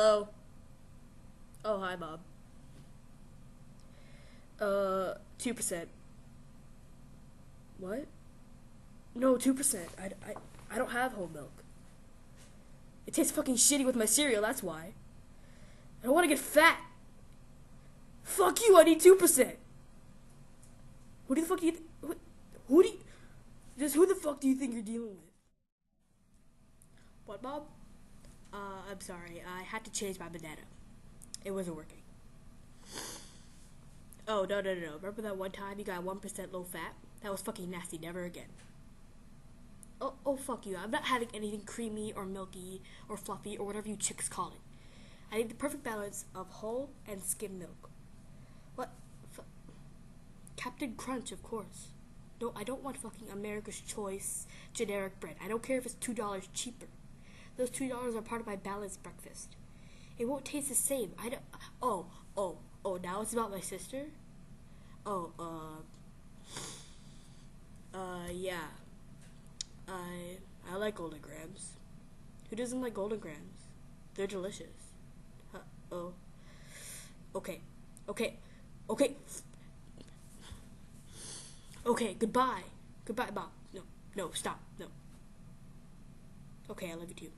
Hello? Oh, hi, Bob. 2%. What? No, 2%. I don't have whole milk. It tastes fucking shitty with my cereal, that's why. I don't want to get fat. Fuck you, I need 2%. Who the fuck do you who do you, just who the fuck do you think you're dealing with? What, Bob? I'm sorry. I had to change my banana. It wasn't working. Oh, no. Remember that one time you got 1% low fat? That was fucking nasty. Never again. Oh, fuck you. I'm not having anything creamy or milky or fluffy or whatever you chicks call it. I need the perfect balance of whole and skim milk. What? Captain Crunch, of course. No, I don't want fucking America's Choice generic bread. I don't care if it's $2 cheaper. Those $2 are part of my balanced breakfast. It won't taste the same. I don't. Now it's about my sister? Oh, yeah. I like Golden Grams. Who doesn't like Golden Grams? They're delicious. Oh. Okay. Okay, goodbye. Goodbye, Bob. No, stop. No. Okay, I love you too.